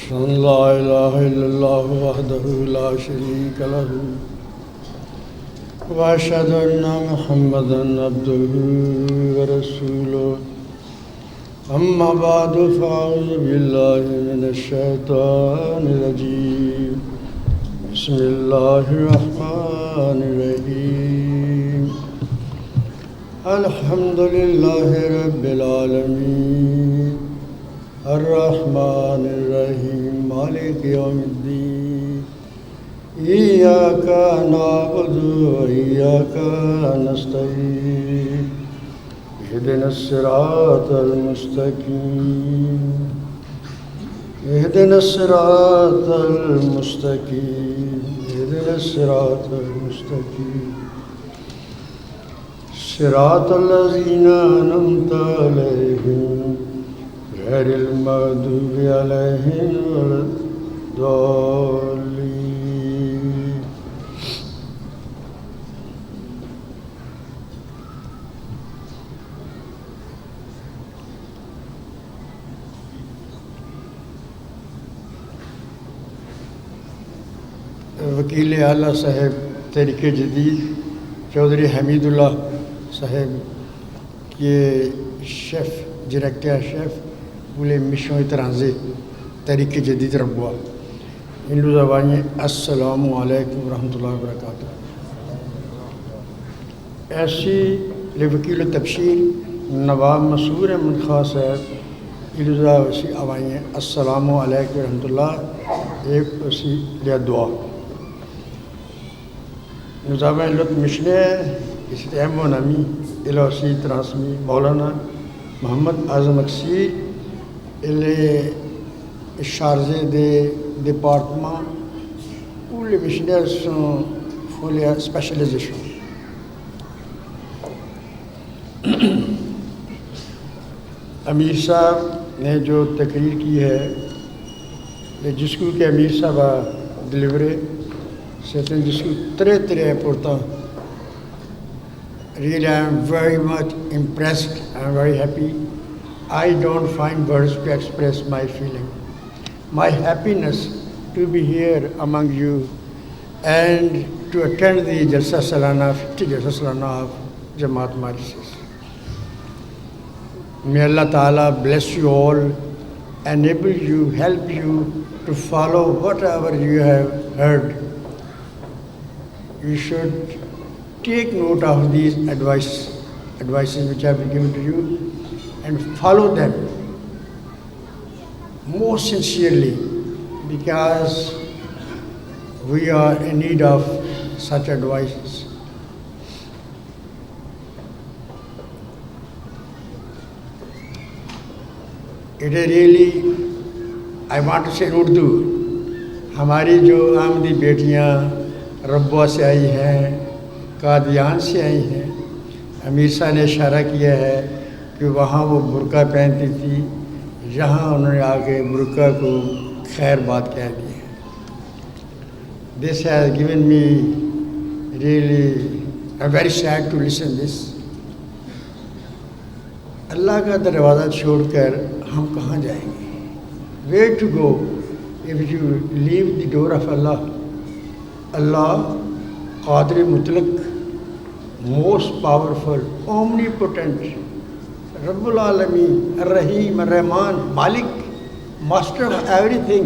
ला इलाहा इल्लल्लाह वहदहु ला शरीका लहु व अशहदु अन्ना मुहम्मदन अब्दुहु व रसूलुहु अम्मा बअदु फ़अऊज़ु बिल्लाहि मिनश शैतानिर रजीम बिस्मिल्लाहिर रहमानिर रहीम अल्हम्दुलिल्लाहि रब्बिल आलमीन अर्रहमानिर रहीम मालिकि यौमिद्दीन इय्याका नअबुदु व इय्याका नस्तईन इहदिनस सिरातल मुस्तकीम इहदिनस सिरातल मुस्तकीम इहदिनस सिरातल मुस्तकीम सिरातल लज़ीना अनअमता अलैहिम गैरिल मग़दूबि अलैहिम वलद्दाल्लीन। वकील आला साहब तहरीक जदीद चौधरी हमीदुल्लाह साहब के chef director chef pour les missions étrangères तहरीक जदीद रब्वा इन ज़बानी अस्सलामु अलैकुम रहमतुल्लाहि व बरकातुहू। ऐसी वकील तबशीर नवाब मसूर अहमद खां साहब इल्ज़ा वसी आवाई अस्सलामु अलैकुम रहमतुल्लाह एक वसी लिया दुआ निज़ाम लुत्फ़ मिशने इसी मोनामी इलासी त्रासमी मौलाना मोहम्मद आज़म अक्सी ele est chargé des départements où les missionnaires font les spécialisations. अमीर साहब ने जो तकरीर की है जिसको कि अमीर साहब डिलीवरे c'est un discours très très important. Really I am very much impressed, I am very happy. I don't find words to express my feeling, my happiness to be here among you and to attend the Jalsa Salana, 50 Jalsa Salana of Jamaat Mauritius. May Allah Ta'ala bless you all, enable you, help you to follow whatever you have heard. You should take note of these advices which have been given to you and follow them most sincerely, because we are in need of such advices. It is really, I want to say in Urdu, हमारी जो आमदी बेटियाँ रब्वा से आई हैं, कादियान से आई हैं, अमीर साहब ने इशारा किया है कि वहाँ वो बुर्का पहनती थी, यहाँ उन्होंने आके बुर्का को खैर बात कह दी है। This has given me really I'm very sad to listen this. अल्लाह का दरवाज़ा छोड़कर हम कहाँ जाएंगे? Where to go if you leave the door of Allah? Allah, Qadir Mutlaq, most powerful, omnipotent, Rabbul Alameen, Ar-Rahim, Ar-Rahman, Malik, master of everything,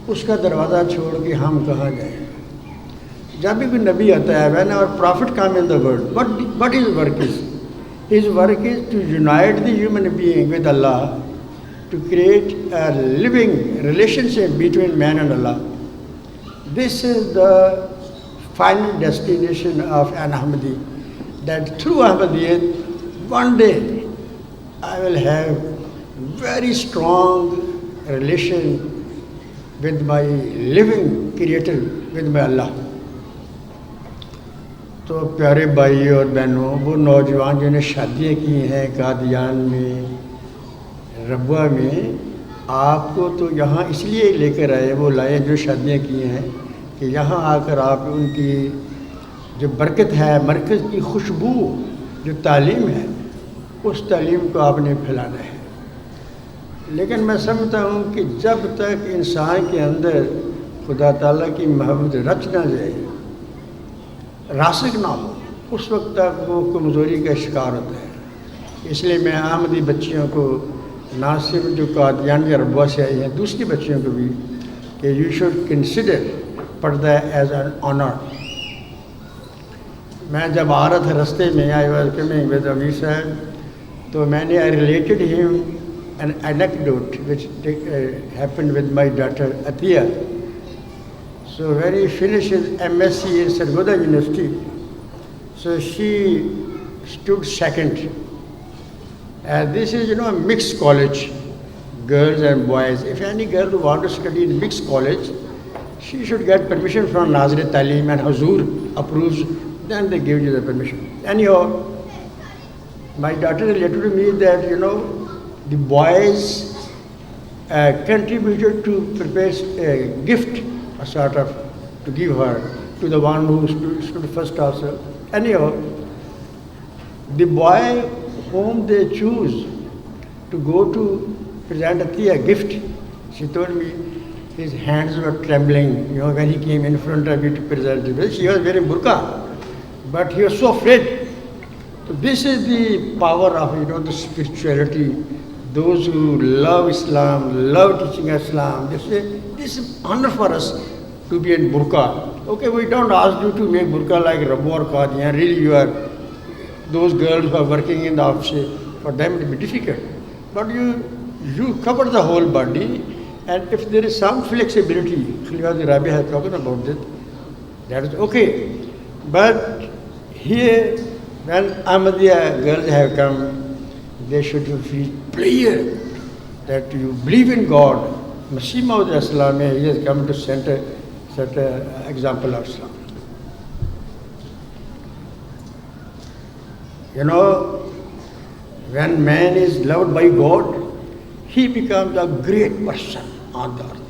उसका दरवाज़ा छोड़ के हम कहाँ जाएं? जब भी कोई नबी आता है, when our prophet come in the world, what his work is? His work is to unite the human being with Allah, to create a living relationship between man and Allah. This is the final destination of an Ahmadi, that through Ahmadiyyat, one day I will have very strong relation with my living creator, with my Allah. तो प्यारे भाई और बहनों, वो नौजवान जिन्हें शादियाँ की हैं कादियान में, रब्वा में, आपको तो यहाँ इसलिए लेकर आए, वो लाए जो शादियाँ की हैं, कि यहाँ आकर आप उनकी जो बरकत है, मरकज़ की खुशबू जो तालीम है, उस तालीम को आपने फैलाना है। लेकिन मैं समझता हूँ कि जब तक इंसान के अंदर खुदा ताला की मोहब्बत रच ना जाए, रासिक ना हो, उस वक्त तक वो कमज़ोरी का शिकार होता है। इसलिए मैं आमदी बच्चियों को, ना सिर्फ जो कादियान या रब्वा से आई हैं, दूसरी बच्चियों को भी, कि यू शुड कंसिडर पर्दा एज एन ऑनर। मैं जब आ रहा था रास्ते में, आई वाज कमिंग विद अमीर साहब, तो मैंने I related him an anecdote which happened with my daughter Atiya. So when he finished his MSc in Sargodha University, so she stood second. And this is, a mixed college, girls and boys. If any girl who wants to study in mixed college, she should get permission from Nazir Talim, and Hazur approves, then they give you the permission. Anyhow, my daughter related to me that, the boys contributed to prepare a gift, a sort of, to give her, to the one who stood first also. Anyhow, the boy whom they choose to go to present a gift, she told me his hands were trembling, when he came in front of me to present the gift. He was wearing burqa, but he was so afraid. So this is the power of, the spirituality. Those who love Islam, love teaching Islam, they say, this is honor for us to be in burqa. Okay, we don't ask you to make burqa like Rabu or Qadiyan. Really, you are, those girls who are working in the office, for them it will be difficult. But you cover the whole body, and if there is some flexibility, Khalifa Rabi has talked about that, that is okay. But here, when Ahmadiyya girls have come, they should feel clear that you believe in God. Masih Maud Islam, he has come to set an example of Islam. When man is loved by God, he becomes a great person on the earth.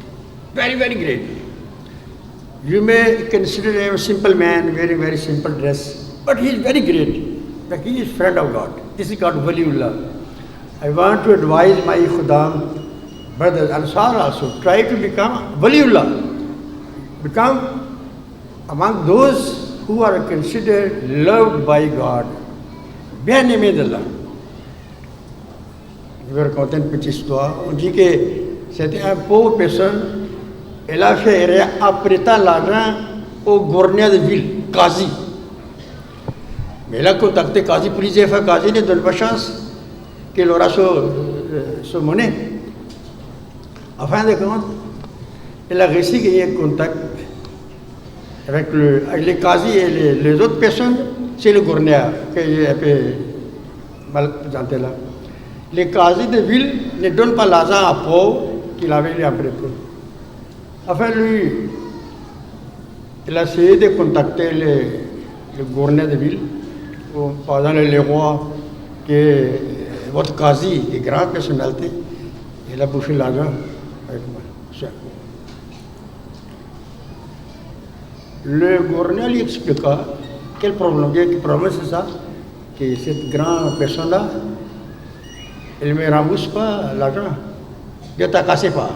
Very, very great. You may consider him a simple man, wearing very simple dress, but he is very great. But he is friend of God. This is called Waliullah. I want to advise my Khudam brothers, Ansar also, try to become Waliullah. Become among those who are considered loved by God. Bien aimé d'Allah. We were content with this histoire. On dit que c'était un pauvre personne. Elle a fait apprêter l'argent au gouverneur de ville, Qazi. Mais elle a contacté Qazi pour lui faire Qazi ne donne pas chance qu'il aura son monnaie. En fin de compte, elle a réussi à gagner un contact avec les Qazi et les autres personnes. C'est le gouverneur qui est un peu mal présenté là. Les Qazis de ville ne donnent pas l'argent à pauvre qu'il avait apprêté. Enfin, lui, il a essayé de contacter le gouverneur de ville, par exemple le roi, qui est votre Qazi, une grande personnalité. Il a bouffé l'argent avec moi. Le gouverneur lui expliqua quel problème c'est ça, que cette grande personne-là, elle ne me rembourse pas l'argent, ne t'a cassé pas.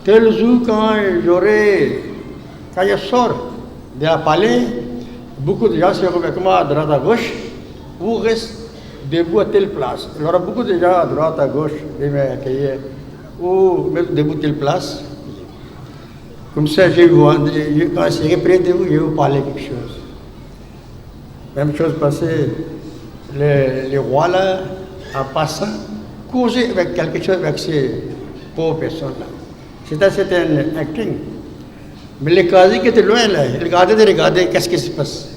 Tel jour, quand je sors de la palais, beaucoup de gens sont avec moi à droite à gauche, vous restez debout à telle place. Il y aura beaucoup de gens à droite à gauche qui m'accueillir, ou mettre debout à telle place. Comme ça, quand je serai près de vous, je vais vous parler quelque chose. Même chose passée, le roi là, en passant, causait avec quelque chose avec ces pauvres personnes-là. C'était un acting. Mais les Qazis qui étaient loin là, ils regardaient qu'est-ce qui se passe.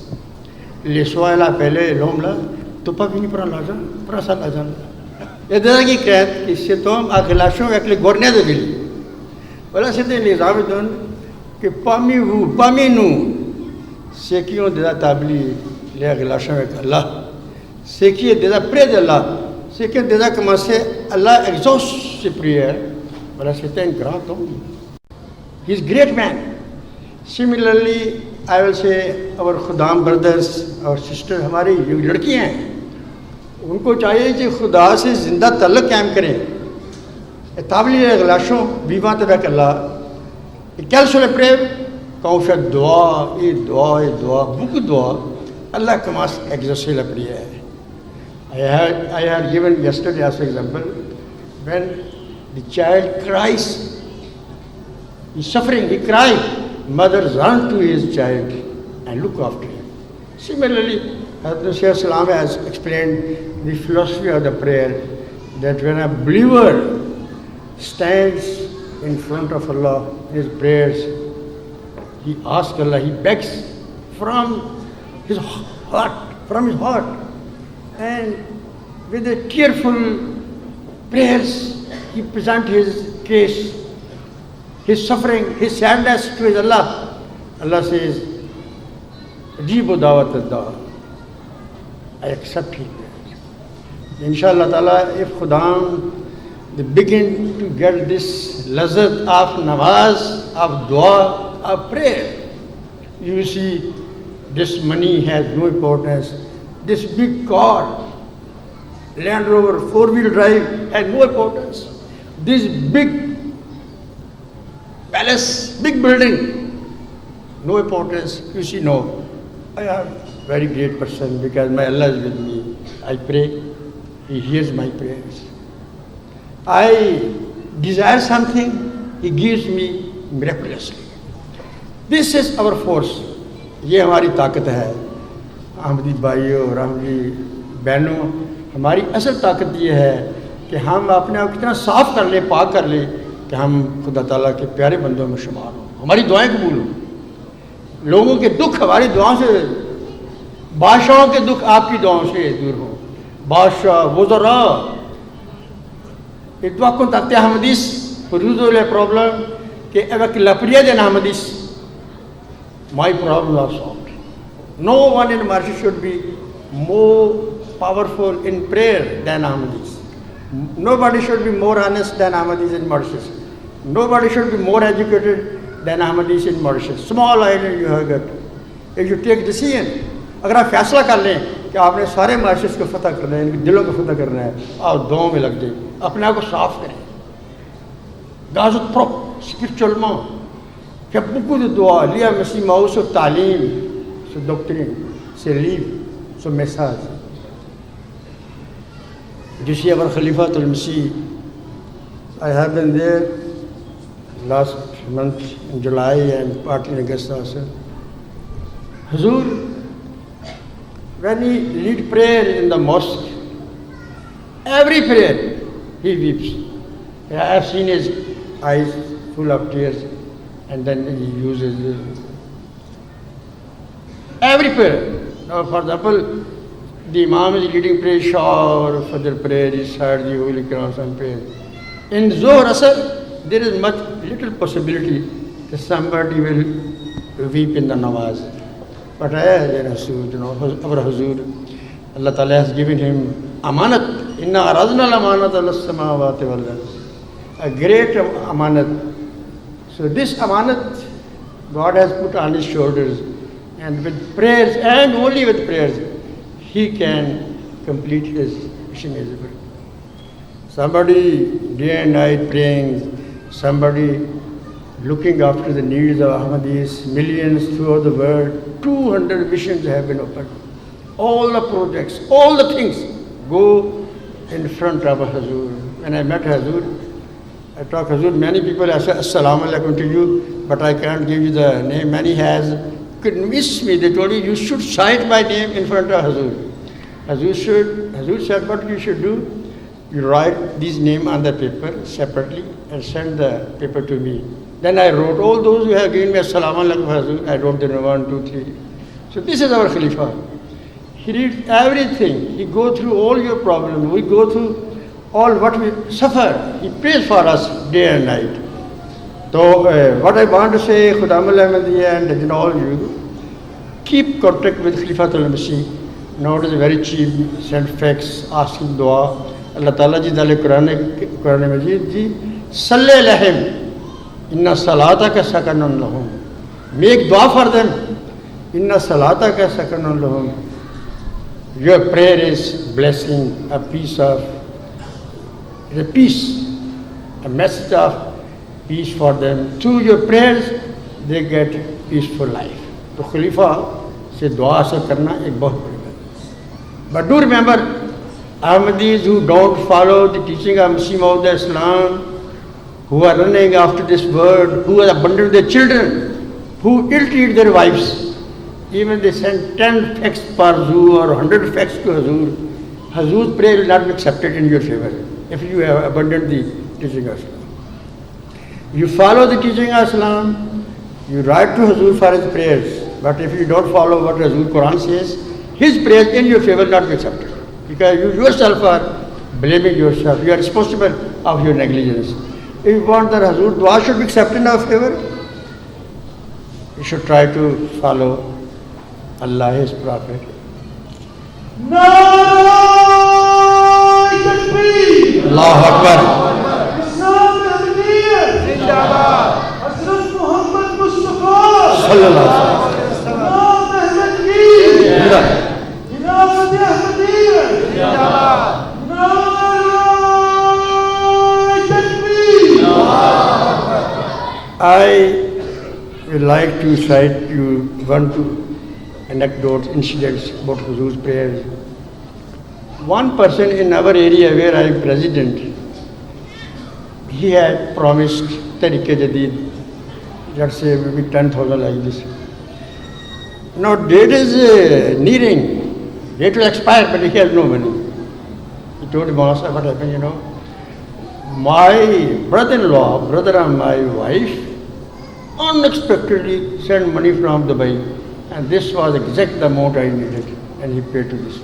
Les soirs, il a appelé l'homme là, tu n'es pas venu prendre l'argent, prends ça l'argent. Il y a des gens qui craignent que cet homme a relation avec le gouverneur de ville. Voilà, c'était l'exemple que parmi vous, parmi nous, ceux qui ont déjà établi les relations avec Allah, ceux qui sont déjà près d'Allah, ceux qui ont déjà commencé, Allah exauce ses prières. Voilà, c'était un grand homme. He's a great man. Similarly, I will say our Khudam brothers, our sisters, हमारी जो लड़कियाँ हैं, उनको चाहिए कि खुदा से जिंदा तल्लुक़ कायम करें, Établir les relations vivantes avec Allah. Et quelles sont les preuves? Quand on fait doigt et doigt et doigt, beaucoup de doigts, Allah commence à exaucer la prière. I had given yesterday as an example, when the child cries, he's suffering, he cries, mothers run to his child and look after him. Similarly, Hazrat Salam has explained the philosophy of the prayer, that when a believer stands in front of Allah in his prayers, he asks Allah, he begs from his heart, and with a tearful prayers, he presents his case, his suffering, his sadness to his Allah. Allah says, Ajibu dawat ad-da'a. I accept his prayers. Inshallah ta'ala, if Khudam, they begin to get this lazat of namaz, of dua, of prayer, you will see this money has no importance. This big car, Land Rover, 4-wheel drive, has no importance. This big palace, big building, no importance. You see, no, I am a very great person because my Allah is with me. I pray, He hears my prayers. I desire something, He gives me miraculously. This is our force. ये हमारी ताकत है। अहमदी भाइयों और अहमदी बहनों, हमारी असल ताकत ये है कि हम अपने आप कितना साफ कर लें, पाक कर लें कि हम खुदा ताला के प्यारे बंदों में शुमार हों, हमारी दुआएं कबूल हों, लोगों के दुख हमारी दुआओं से, बादशाहों के दुख आपकी दुआओं से दूर हों। बादशाह वज़रा इतवाकुन तत्या हमदिस रुजुल प्रॉब्लम के avec la prière d'un ahmadis, my problems are solved. No one in Mauritius should be more powerful in prayer than Ahmadis. Nobody should be more honest than Ahmadis in Mauritius. Nobody should be more educated than Ahmadis in Mauritius. Small island you have got. If you take decision, अगर आप फैसला कर लें कि आपने सारे Mauritius को फतह करना है, इनके दिलों को फतह करना है, आप दुआओं में लग जाइए, अपने आप को साफ करें. Dans votre propre, spirituellement, faites beaucoup de doigts, lire Messie Mao sur talim, sur doctrine, ses livres, son message. You see our Khalifatul Masih, I have been there last month in July and partly in August also. Hazur, when he lead prayer in the mosque, every prayer he weeps. I have seen his eyes full of tears, and then he uses every prayer. Now, for example, the Imam is leading prayer, Shah or Fajr prayer, he heard the Holy Quran and prayer. In Zohar Asr, there is much little possibility that somebody will weep in the namaz. But our Hazur, Allah Ta'ala has given him amanat. Inna aradna al-amanat al-samawati wal-ard. A great amanat. So this amanat, God has put on his shoulders, and with prayers, and only with prayers, he can complete his mission. Somebody day and night praying, somebody looking after the needs of Ahmadis, millions throughout the world. 200 missions have been opened. All the projects, all the things go in front of Hazur. When I met Hazur, I talked Hazur, many people have said Assalamu alaikum to you, but I can't give you the name. Many has convinced me, they told me you should cite my name in front of Hazur. Hazur said what you should do, you write these names on the paper separately and send the paper to me. Then I wrote all those who have given me Assalamu alaikum Hazur. I wrote them 1, 2, 3. So this is our Khalifa. He reads everything. He goes through all your problems. We go through all what we suffer. He prays for us day and night. So what I want to say, Khudam al-Ahmadiyya and all you, keep contact with Khalifatul Masih. Now it is very cheap. Send fax, asking dua. Allah Ta'ala ji dale Quran Majid ji, Salli lahim. Inna salata ka sakanun lahum. Make dua for them. Inna salata ka sakanun lahum. Your prayer is blessing, a piece of, the peace a message of peace for them. Through your prayers, they get peaceful life. तो खलीफा से दुआ हासिल करना एक बहुत बड़ी बात है. But do remember, Ahmadis who don't follow the teaching of Masih Maud Islam, who are running after this world, who are abandoned their children, who ill-treat their wives, even they send 10 fax per Hazur or 100 fax to Hazur, Hazur's prayer will not be accepted in your favor if you have abandoned the teaching of Islam. You follow the teaching of Islam, you write to Hazur for his prayers, but if you don't follow what Hazur Quran says, his prayers in your favor will not be accepted. Because you yourself are blaming yourself, you are responsible of your negligence. If you want that Hazur dua should be accepted in our favor, you should try to follow Allah, His Prophet. Allahu Akbar. Sallallahu Alaihi Wasallam. I would like to cite you one two anecdotes, incidents about Huzur's prayers. One person in our area where I am president, he had promised Tariq-e-Jadid, let's say maybe 10,000 like this. Now date is nearing, date will expire, but he has no money. He told Master what happened, you know. My brother-in-law, brother of my wife, unexpectedly sent money from Dubai, and this was exact the amount I needed, and he paid to this.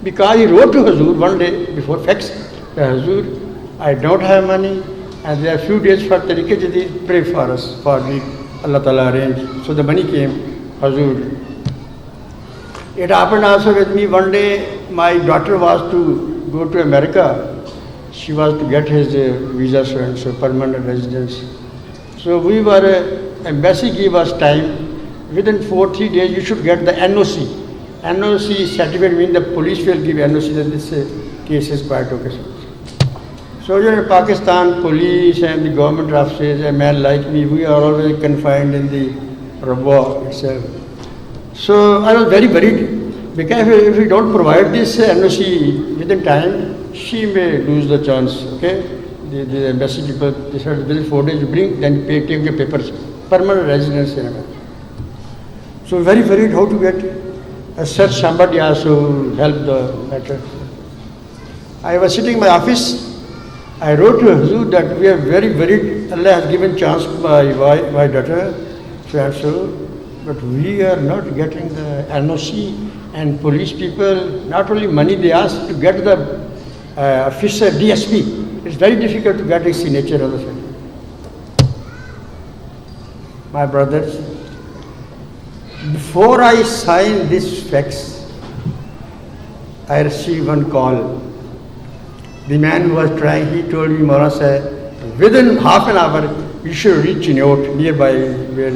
Because he wrote to Hazur one day before fax, Hazur, I don't have money, and there are few days for Tariq-e-Jadid, pray for us, for the Allah Ta'ala arranged. So the money came, Hazur. It happened also with me one day, my daughter was to go to America. She was to get his visa, so permanent residence. So we were, embassy gave us time, within 4-3 days you should get the NOC. NOC certificate means the police will give NOC that this case is quite okay. So in Pakistan, police and the government officers, a man like me, we are always confined in the Rabwa itself. So I was very worried, because if we don't provide this NOC within time, she may lose the chance, okay? The embassy people, they said within 4 days you bring, then take your papers, permanent residence in America. So very worried how to get such somebody also help the matter. I was sitting in my office, I wrote to Hazur that we are very worried, Allah has given chance to my daughter, so, but we are not getting the NOC, and police people, not only money they ask to get the officer, DSP, it's very difficult to get his signature on the thing. My brothers, before I sign this fax, I received one call. The man who was trying, he told me, Maulana said, within half an hour, you should reach Note nearby where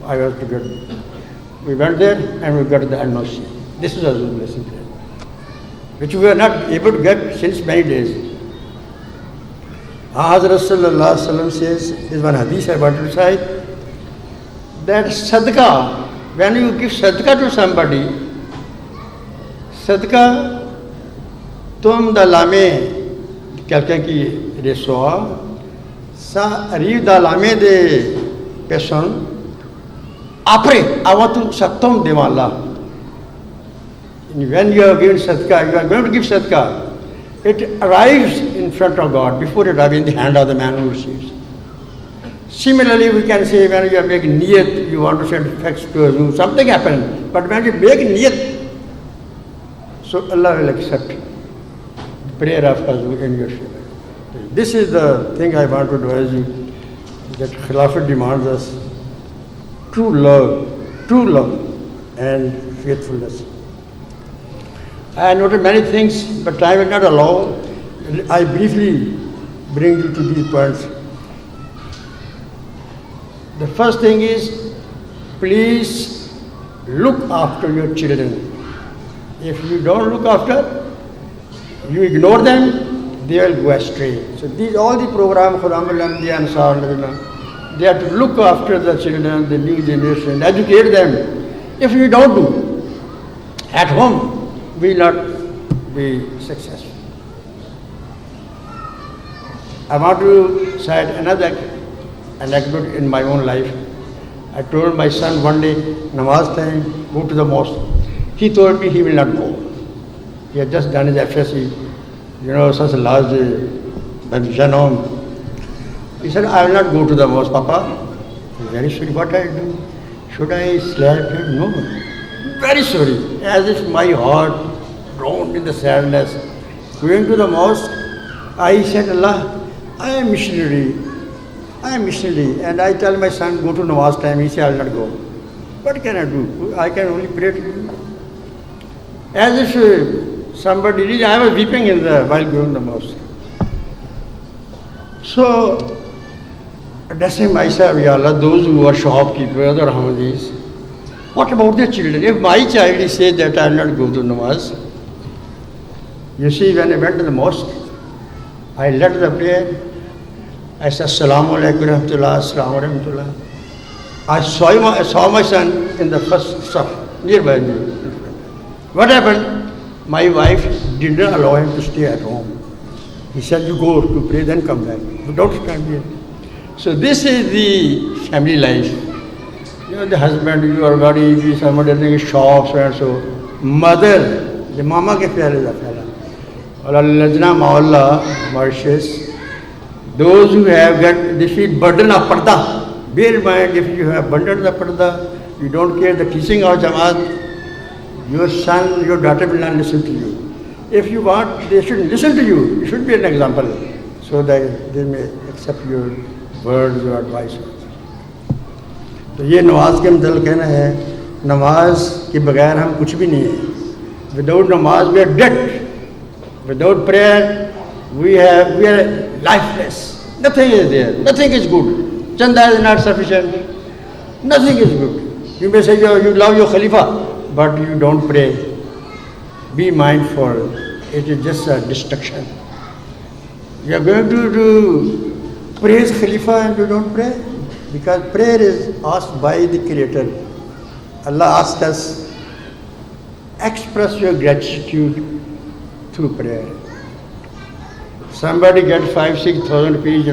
I was to get. We went there and we got the NOC. This is a blessing, which we were not able to get since many days. Hazrat Sallallahu Alaihi Wasallam says, is one hadith I want to cite, that sadaqah, when you give sadaqah to somebody, sadaqah, tum dalame, quelqu'un qui reçoit, ça arrive dans la main des personnes, après, avant tout, ça tombe devant Allah. When you are given sadaqah, you are going to give sadaqah, it arrives in front of God before it arrives in the hand of the man who receives. Similarly, we can say when you are making niyat, you want to send fax to Hazur, something happened. But when you make niyat, so Allah will accept the prayer of Hazur in your favor. This is the thing I want to advise you, that Khilafat demands us true love and faithfulness. I noted many things, but time will not allow. I briefly bring you to these points. The first thing is, please look after your children. If you don't look after, you ignore them, they will go astray. So these all the program Khudam al-Anbiya Ansar, they have to look after the children, the new generation, educate them. If we don't do at home, we will not be successful. I want to cite another anecdote in my own life. I told my son one day, namaz time, go to the mosque. He told me he will not go. He had just done his FSC, such a large genome. He said, I will not go to the mosque, Papa. I'm very sorry, what I do? Should I slap him? No. Very sorry. As if my heart drowned in the sadness. Going to the mosque, I said, Allah, I am missionary. And I tell my son, go to namaz time. He said, I will not go. What can I do? I can only pray to you. As if somebody did, I was weeping while going to the mosque. So, addressing myself, Ya Allah, those who are shopkeepers or Ahmadis, what about their children? If my child is said that I will not go to namaz, you see, when I went to the mosque, I led the prayer. I said, Assalamu alaikum rahmatullah, Assalamu rahmatullah. I saw my son in the first stop, nearby me. What happened? My wife did not allow him to stay at home. He said, you go to pray, then come back. But don't stand here. So this is the family life. The husband, you are very busy, somebody doing shops and so. Mother, the mama ke pyare da pyara. Lajna Mawalla, Mauritius, those who have got the burden of parda, bear in mind, if you have burden of parda, you don't care the teaching of Jamaat, your son, your daughter will not listen to you. If you want, they should listen to you. You should be an example so that they may accept your words or advice. तो ये नमाज के मतलब कहना है, नमाज के बगैर हम कुछ भी नहीं है. Without namaz we are dead. Without prayer we are lifeless. Nothing is there. Nothing is good. Chanda is not sufficient. Nothing is good. You may say you love your Khalifa, but you don't pray. Be mindful. It is just a distraction. You are going to praise Khalifa and you don't pray? Because prayer is asked by the Creator. Allah asks us, express your gratitude through prayer. Somebody gets 5,000-6,000 rupees,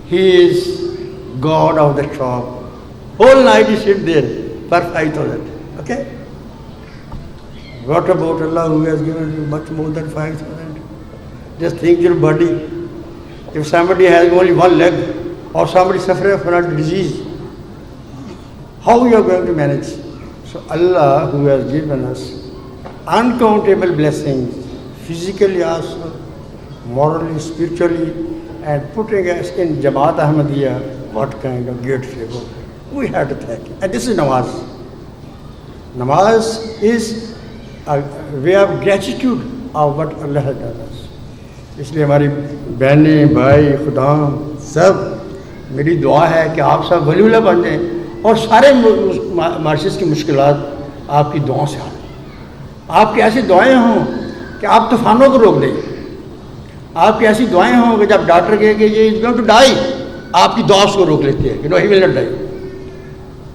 he is God of the shop. Whole night he sits there for 5,000. Okay? What about Allah who has given you much more than 5,000? Just think your body. If somebody has only one leg or somebody suffering from a disease, how you are going to manage? So Allah who has given us uncountable blessings, physically also, morally, spiritually, and putting us in Jamaat Ahmadiyya, what kind of great favor. We have to thank Him. And this is namaz. Namaz is a way of gratitude of what Allah has done us. इसलिए हमारी बहनें, भाई, खुदाम सब मेरी दुआ है कि आप सब वलीउल्लाह बन जाएं और सारे मार्शिस की मुश्किलात आपकी दुआओं से आए. आपकी ऐसी दुआएं हों कि आप तूफानों को रोक दें. आपकी ऐसी दुआएं हों कि जब डॉक्टर कहे कि ये इज गोइंग टू डाई, आपकी दुआ उसको रोक लेती है. He will not die.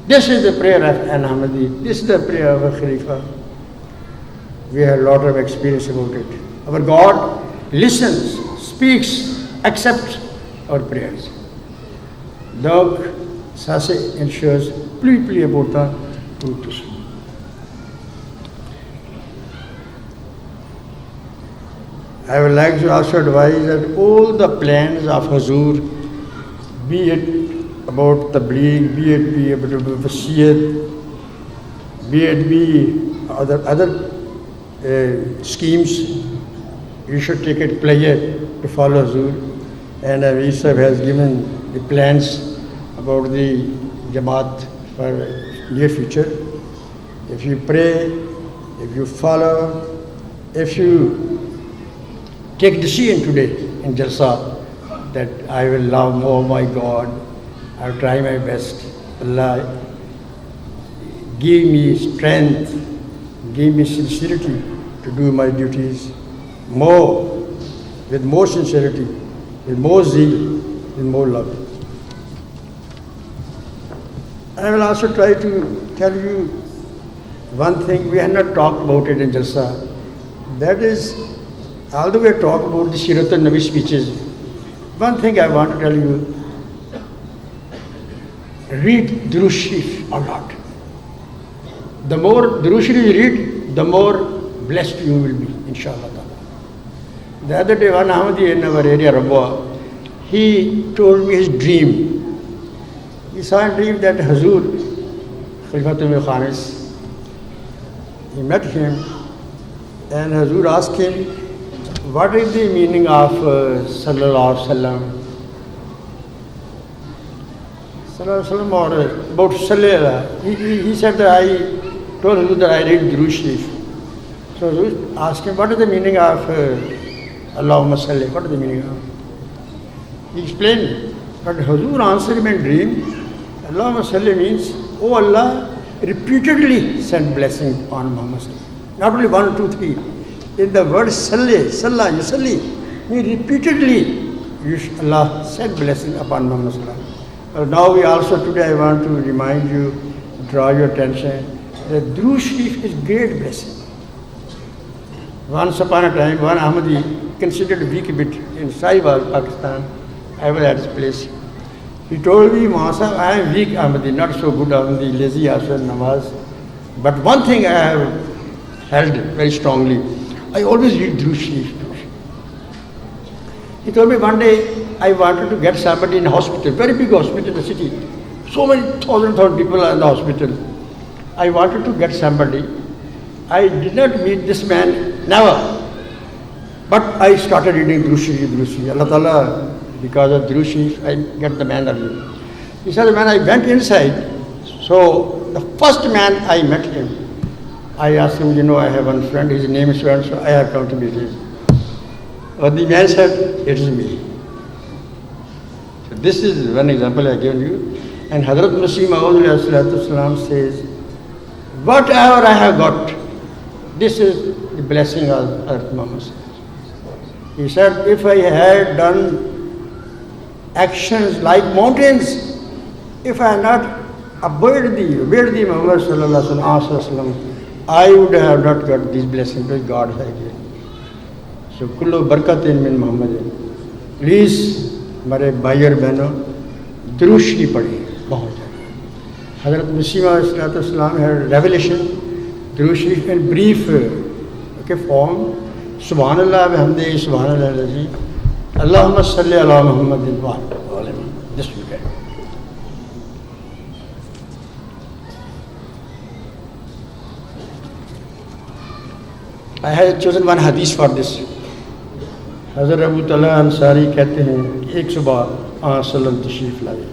This is the prayer of an Ahmadi. This is the prayer of a खलीफा. We have lot of experience about it. Our god listens, speaks, accepts our prayers. Donc, ça c'est une chose plus importante pour tous. I would like to also advise that all the plans of Hazur, be it about tabligh, be it about wasiyat, be it other schemes, you should take it pleasure to follow Hazur. And Amir Sahib has given the plans about the Jamaat for near future. If you pray, if you follow, if you take decision today in Jalsa that I will love more my God, I will try my best. Allah, give me strength, give me sincerity to do my duties more. with more sincerity, with more zeal, with more love. I will also try to tell you one thing we have not talked about it in Jalsa. That is, although we talk about the Sirat al-Nabi speeches, one thing I want to tell you, read Durood Sharif a lot. The more Durood Sharif you read, the more blessed you will be, inshallah. The other day, one Ahmadi in our area, Rabwa, he told me his dream. He saw a dream that Hazur, Khalifatul Khamis, he met him and Hazur asked him, what is the meaning of Sallallahu Alaihi Wasallam? Sallallahu Alaihi Wasallam, or about Sallallahu. He said that I told Hazur that I read Durood Sharif. So Hazur asked him, what is the meaning of Allahumma Salli? What is the meaning of? He explained, but Hazur answered him in dream, Allahumma Salli means, oh Allah, repeatedly send blessing on Muhammad. Not only 1, 2, 3. In the word Salli, Sallah, Yusalli, means repeatedly Allah send blessing upon Muhammad. Now we also today I want to remind you, draw your attention, that Durood Sharif is great blessing. Once upon a time, one Ahmadi considered weak a bit in Sahiwal, Pakistan. I was at his place. He told me, Mahasab, I am weak Ahmadi, not so good Ahmadi, lazy Asr Namaz. But one thing I have held very strongly, I always read Durood Sharif. He told me one day, I wanted to get somebody in a hospital, very big hospital in the city. So many thousand people are in the hospital. I wanted to get somebody. I did not meet this man, never. But I started reading Durood Sharif, Durood Sharif. Allah Ta'ala, because of Durood Sharif, I get the man early. He said, when I went inside, so the first man I met him, I asked him, you know, I have one friend, his name is so and so, I have come to meet him. But the man said, it is me. So this is one example I given you. And Hazrat Masih Maud says, whatever I have got, this is the blessing of Hazrat Muhammad. He said, if I had done actions like mountains, if I had not obeyed the Muhammad Sallallahu Alaihi Wasallam, I would have not got these blessings which God has given. So, kullu barakatin min Muhammadin. Please, हमारे भाई और बहनों, दुरूद शरीफ पढ़िए बहुत ज़्यादा. हज़रत मसीह अलैहिस्सलाम had revelation, दुरूद शरीफ in brief form. सुभान अल्लाह व हमदे सुभान अल्लाह रज़ी. अल्लाहुम्मा सल्ली अला मुहम्मदिन व अला आलिहि. This we can. I have chosen one hadith for this. हज़रत अबू तला अंसारी कहते हैं कि एक सुबह आन सल्लम तशरीफ़ लाए.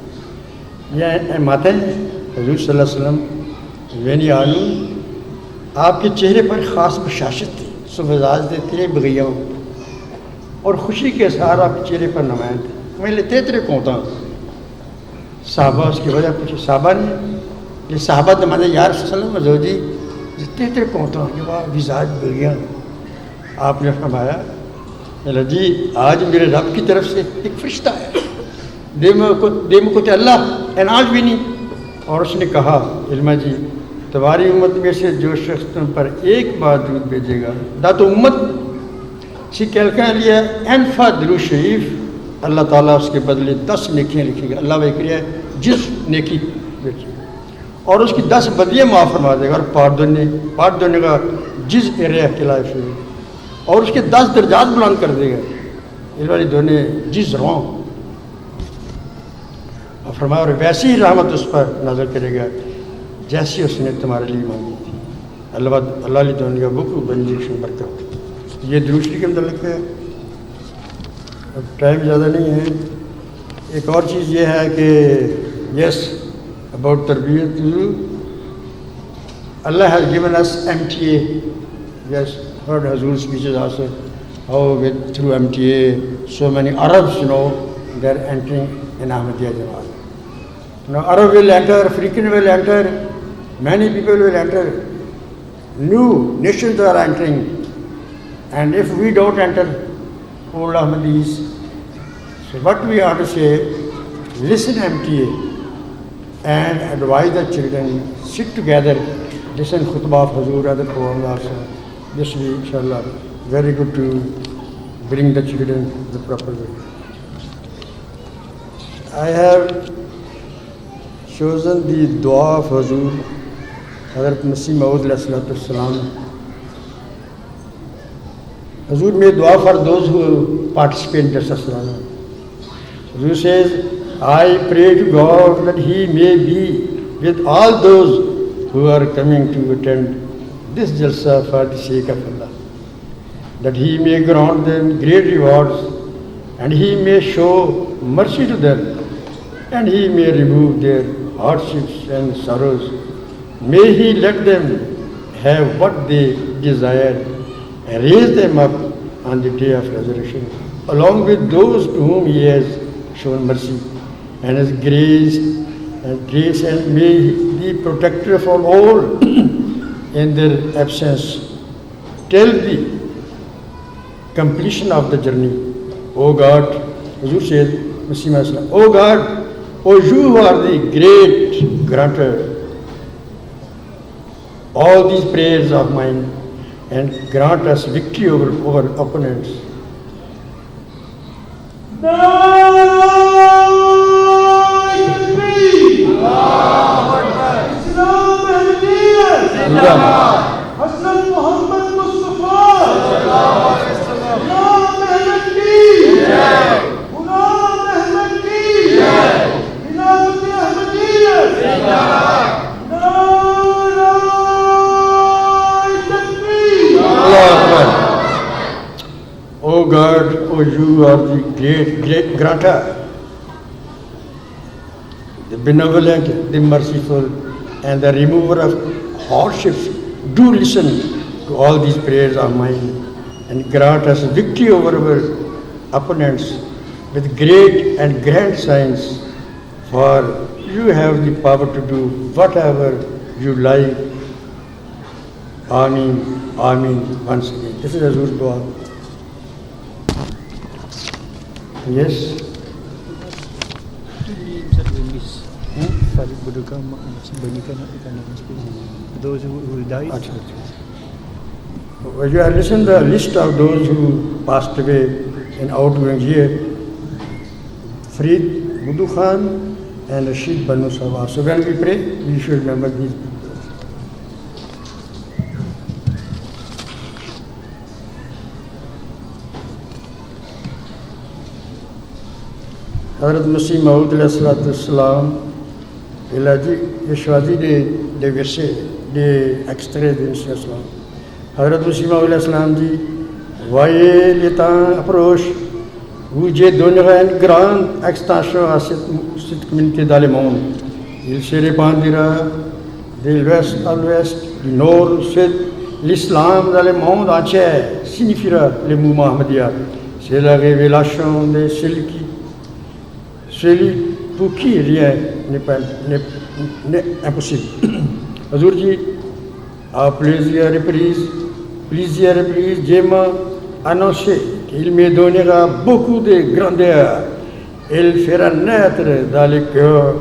यह माते हैं हज़ूर सल्लल्लाहु अलैहि वसल्लम वेनी आलू आपके चेहरे पर ख़ास बशाशत थी, सुबजाज तेरे बगैया और खुशी के सार आपके चेहरे पर नुमाया थे. मैं लेते तेरे कोता साहबा उसकी वजह पूछे. साहबा ने ये साहबा ने माने यार सल्लम जोजी जितने तेरे कोता कि वाह विजाज बगैया. आपने फरमाया जी आज मेरे रब की तरफ से एक फरिश्ता है, देम को अल्लाह एनाज भी नहीं. और उसने कहा इल्मा जी तुम्हारी उम्मत में से जो शख्स तुम पर एक बार दूध भेजेगा दा तो उम्मत सी कहलका लिया एनफा दुरूद शरीफ अल्लाह ताला उसके बदले 10 नेकियाँ लिखेगा. अल्लाह वह क्रिया जिस नेकी भेजेगा और उसकी 10 बदलियाँ माफ़ फरमा देगा और पार दोने का जिस एरिया अकेला और उसके 10 दर्जात बुलंद कर देगा. इस वाली दोने जिस रॉन्ग और फरमाया और वैसी ही रहमत उस पर नजर करेगा जैसी उसने तुम्हारे लिए मांगी थी. अल्लाह ली दोनों का बुक बंजी बरकत. ये दुरूद शरीफ के मतलब है. अब टाइम ज़्यादा नहीं है. एक और चीज़ ये है कि यस अबाउट तरबियत Allah has given us MTA. Yes heard Hazur speeches also, how through MTA so many Arabs, they are entering in Ahmadiyya Jamaat. Now Arab will enter, African will enter, many people will enter, new nations are entering. And if we don't enter, old Ahmadis. So what we have to say, listen MTA and advise the children, sit together, listen khutbah of Hazur, other poems also. This will be, inshallah, very good to bring the children the proper way. I have chosen the dua of Hazur, Hazrat Masih Maud salam. Hazur made dua for those who participate in the Sassana. Hazur says, I pray to God that He may be with all those who are coming to attend this Jalsa for the sake of Allah. That He may grant them great rewards and He may show mercy to them and He may remove their hardships and sorrows. May He let them have what they desire and raise them up on the day of resurrection, along with those to whom He has shown mercy and His grace, and may He be protector of all in their absence till the completion of the journey. O God, Hazur says, O God, O You who are the great granter, all these prayers of mine and grant us victory over opponents. O God, O You are the great granter, the benevolent, the merciful, and the remover of hardships. Do listen to all these prayers of mine and grant us victory over our opponents with great and grand signs, for You have the power to do whatever You like. Ameen, Ameen, once again. This is Hazur's dua. Yes. Those who died. You have listened to the list of those who passed away in outgoing year. Farid Budu Khan and Rashid Banu Sawa. So when we pray, we should remember these people. Hazrat Masih Maud salam, il a dit, j'ai choisi des versets, des extraits de Masih salam. Hazrat Masih Maud salam dit, voyez le temps approche où Dieu donnera une grande extension à cette communauté dans le monde. Il se répandira de l'ouest à l'ouest, du nord au sud. L'islam dans le monde entier signifiera le mouvement Ahmadiyya. C'est la révélation de celui pour qui rien n'est impossible. Aujourd'hui, à plusieurs reprises, Dieu m'a annoncé qu'il me donnera beaucoup de grandeur. Il fera naître dans le cœur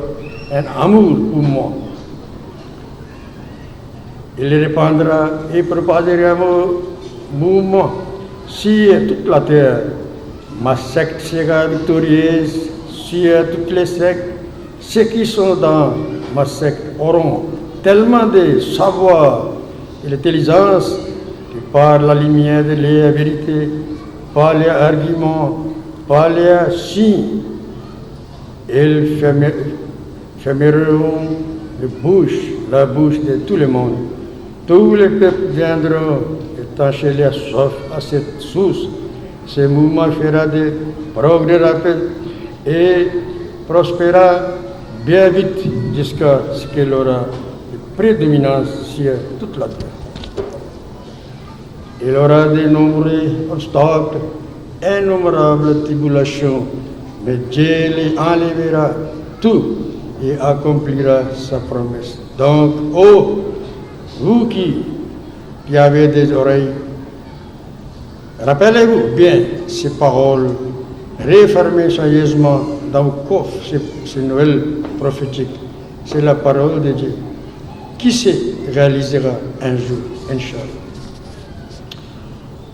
un amour pour moi. Il répandra et propagera mon mouvement sur toute la terre. Ma secte sera victorieuse sur toutes les sectes. Ceux qui sont dans ma secte auront tellement de savoir et d'intelligence que par la lumière de la vérité, par les arguments, par les signes, ils fermeront la bouche de tout le monde. Tous les peuples viendront étancher leur soif à cette source. Ce mouvement fera des progrès rapides et prospérera bien vite jusqu'à ce qu'il aura une prédominance sur toute la terre. Il aura de nombreux obstacles, innombrables tribulations, mais Dieu les enlèvera tout et accomplira sa promesse. Donc, vous qui avez des oreilles, Rappelez-vous bien ces paroles réaffirmées soigneusement dans vos coffres, ces nouvelles prophétiques. C'est la parole de Dieu qui se réalisera un jour, Inch'Allah.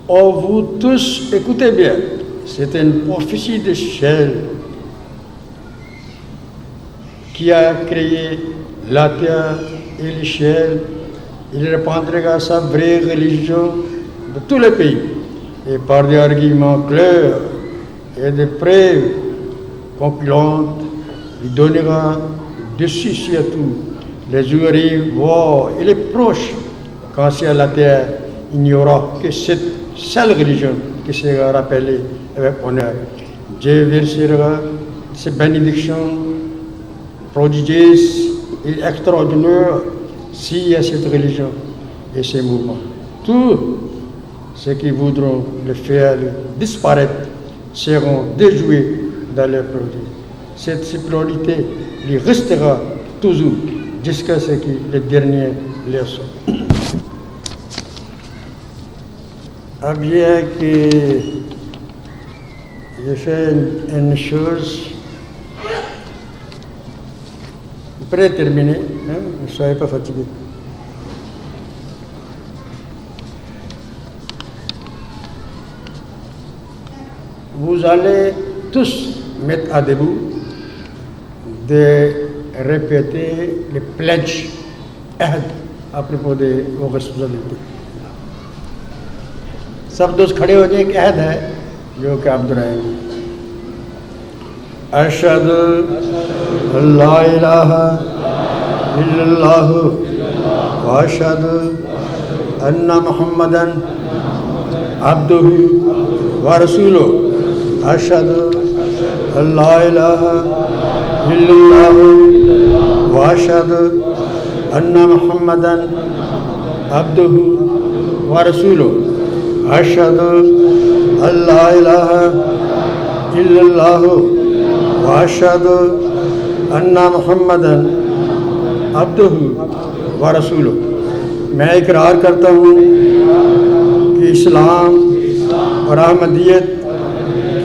Oh, vous tous, écoutez bien, c'est une prophétie de ciel qui a créé la terre et le ciel. Il répandra sa vraie religion de tous les pays. Et par des arguments clairs et des preuves concluantes, il donnera dessus surtout les ouvriers, voix et les proches, quand sur la terre, il n'y aura que cette seule religion qui sera rappelée avec honneur. Dieu versera ses bénédictions prodigieuses et extraordinaires s'il y a cette religion et ces mouvements. Tous ceux qui voudront le faire disparaître seront déjoués dans leur produit. Cette supériorité lui restera toujours jusqu'à ce que les derniers leur soient. Ah bien que j'ai fait une chose, prêt à terminer, hein? Ne soyez pas fatigués. Vous allez tous mettre à debout de répéter les pledges à propos de vos responsabilités. सब दोस्त खड़े हो जाए, एक अहद है जो कि आप दोहराएंगे। अशहदु अल्ला इलाहा इल्लल्लाह व अशहदु अन्ना मुहम्मदन अब्दुहु व रसूलुहु। अशहदु अल्ला इलाहा इल्लल्लाह व अशहदु अन्ना मुहम्मदन अब्दुहु व रसूलुहु। अशहदु अल्ला इलाहा इल्लल्लाह व अशहदु अन्ना मुहम्मदन अब्दुहु व रसूलुहु। मैं इकरार करता हूँ कि इस्लाम और अहमदियत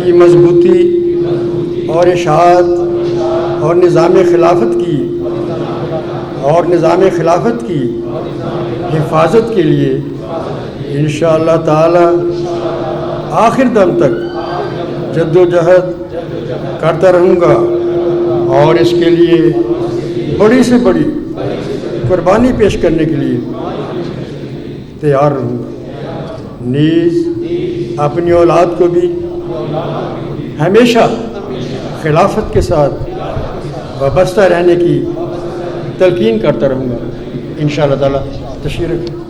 की मजबूती और इशाअत और निज़ाम खिलाफत की हिफाजत के लिए इंशाअल्लाह ताला आखिर दम तक जद्दोजहद करता रहूँगा और इसके लिए बड़ी से बड़ी कुर्बानी पेश करने के लिए तैयार रहूँगा। नीज़ अपनी औलाद को भी हमेशा खिलाफत के साथ वाबस्ता रहने की तलकीन करता रहूँगा इंशाअल्लाह ताला। तशरीफ़ रखें।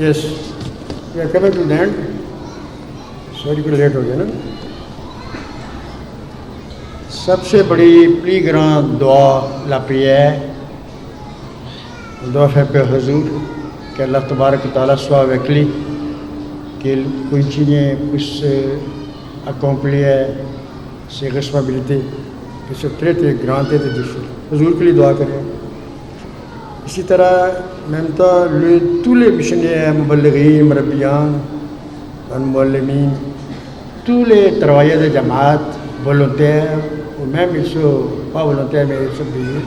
Yes, we are coming to the end. Sorry कि लेट हो गया ना। सबसे बड़ी प्ली ग्रां दुआ ला prière, दुआ fait pour Huzour, que Allah Tabarak wa Ta'ala soit avec lui, qu'il continue puisse accomplir ses responsabilités, que ce très très grand et difficile. Huzour के लिए दुआ करें। इसी तरह même temps tous les missionnaires, मुबल्लिगीन, मुरब्बियान, मुअल्लिमीन, tous les travailleurs de Jamaat, volontaires, ou même ils sont pas volontaires mais ils sont payés,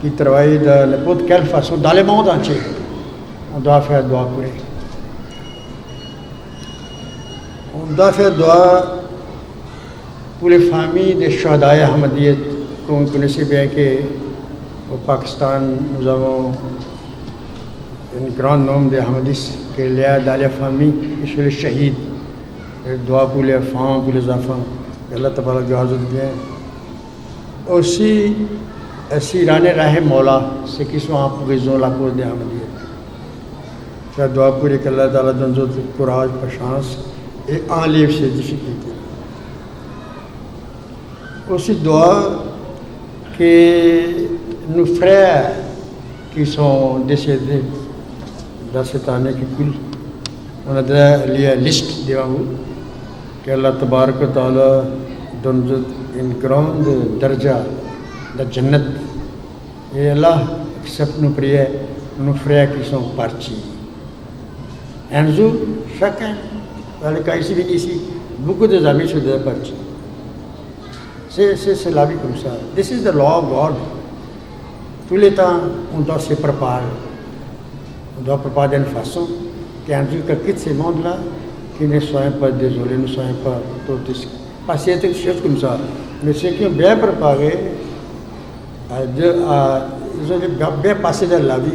qui travaillent de n'importe quelle façon dans le monde entier. On doit faire dua pour eux. On doit faire dua pour les familles des Shuhadaï Ahmadiyyat, qu'on connaissait bien qu'au Pakistan, nous avons un grand nombre d'Ahmadis qui est là dans les familles, et chez les shahids. Et dua pour les femmes, pour les enfants. Allah Ta'ala Jawazat bien. Aussi, si Rane Rahe Mola, ceux qui sont en prison, la cause des Ahmadiyyat. Faire dua pour que Allah Ta'ala donne notre courage, patience et enlève ces difficultés. Aussi, dua que nos frères qui sont décédés dans cette année qui coule, on a déjà lié liste devant vous, que Allah Tabarak wa Ta'ala in ground darja da jannat e Allah accept no prayer no freia qui sont partis. Un jour, chacun, dans le cas ici, beaucoup de amis sont déjà partis. C'est la vie comme ça. This is the law of God. Tous les temps, on doit se préparer. On doit préparer d'une façon qu'un jour, que quitte ce monde-là, qu'ils ne soient pas désolés, ne soient pas tristes. Parce qu'il y a des choses comme ça. Mais ceux qui ont bien préparé, ils ont bien passé dans la vie,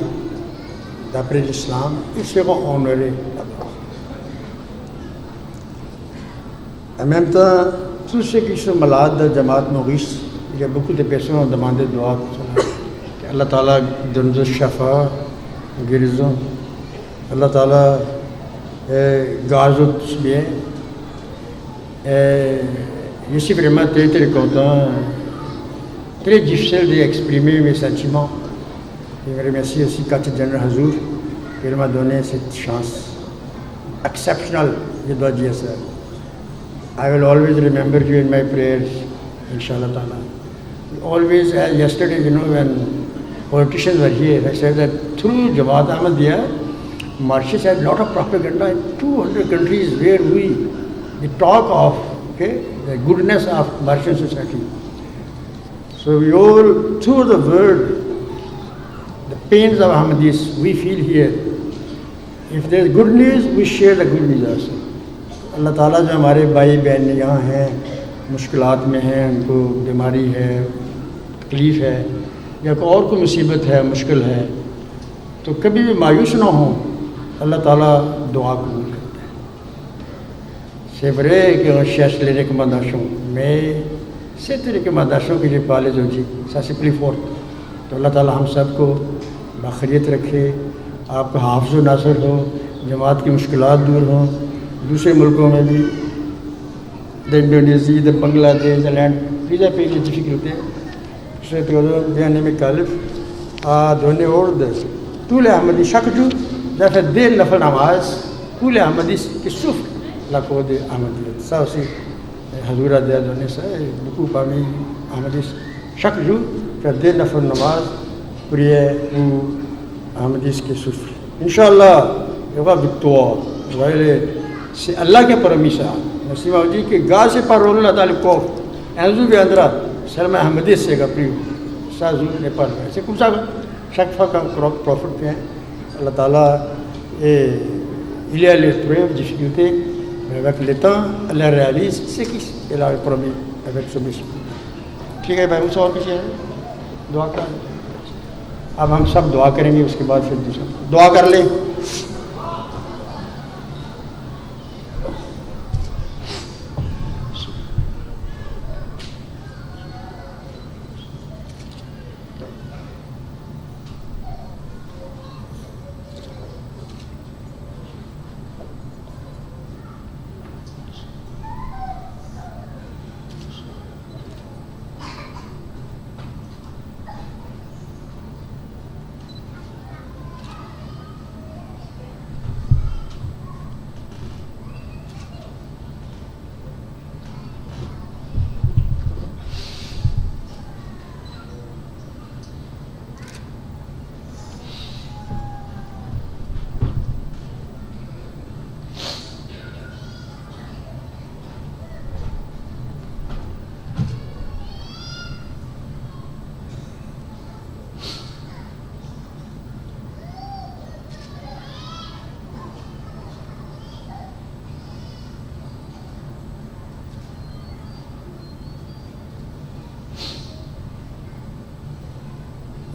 d'après l'islam, ils seront honorés d'abord. En même temps, tous ceux qui sont malades de Jamaat Maurice, il y a beaucoup de personnes qui ont demandé dua que Allah Ta'ala donne de shafa, guérison. Allah Ta'ala garde tous bien. Je suis vraiment très très content, très difficile d'exprimer mes sentiments. Je remercie aussi Khatib General Hazour qui m'a donné cette chance. Exceptional, je dois dire ça. I will always remember you in my prayers, inshallah ta'ala. Always, yesterday, when politicians were here, I said that through Jamaat Ahmadiyya, Mauritius had a lot of propaganda in 200 countries where we talk of the goodness of Mauritian society. So we all, through the world, the pains of Ahmadis, we feel here. If there is good news, we share the good news also. अल्लाह ताला जो हमारे भाई बहन यहाँ हैं, मुश्किलात में हैं, उनको बीमारी है, तकलीफ़ है या और कोई मुसीबत है, मुश्किल है, तो कभी भी मायूस ना हो, अल्लाह ताला दुआ कबूल करता है. C'est vrai qu'on cherche les recommandations, mais cette recommandation que j'ai parlé aujourd'hui, ça c'est plus fort. तो अल्लाह ताला हम सबको बाखरियत रखे, आपका हाफ़िज़ नासर हो, जमात की मुश्किलात दूर हों, दूसरे मुल्कों में भी, the Indonesia, the Bangladesh, the land, visa पे ये डिफ़िकल्टी है. से तो बयाने में कालिफ दोने और तूल अहमदी शक्जू जैसे देर नफल नमाज तूल अहमदी की सुफ लाखों दे अहमदी साउसी हजूरा दे दोने से बुकू पामी अहमदी शक्जू फिर देर नफल नमाज प्रिय अहमदी की सुफ इंशाअल्लाह योगा विक्टोर वाले से अल्लाह के परमिशा नसीमा जी के गा से पारोल तालिब को एंजू भी अंदरा सलमा अहमदी से का प्रिय साजू नेपाल में से कुछ chaque fois qu'on profite bien, Allah Ta'ala, il y a les preuves, difficultés, mais avec le temps, elle réalise ce qu'il a promis avec ce mission. ठीक है भाई, मुझसे और किसी है दुआ कर. अब हम सब दुआ करेंगे, उसके बाद फिर दूसरा दुआ कर ले.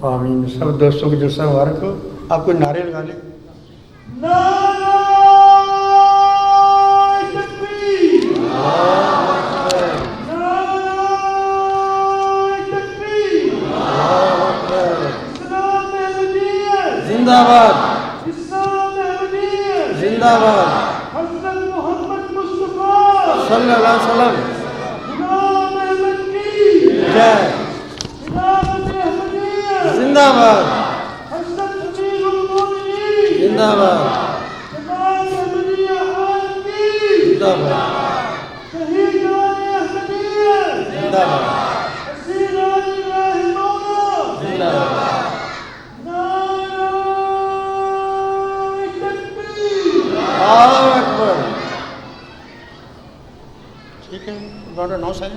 आमीन. सब दोस्तों के जलसा मुबारक हो. आप कोई नारे लगा लें. जिंदाबाद जिंदाबाद सल्लल्लाहु अलैहि वसल्लम जय. जिंदाबाद जिंदाबाद जिंदाबाद अल्लाह अकबर। ठीक है, गॉड अनाउंस है।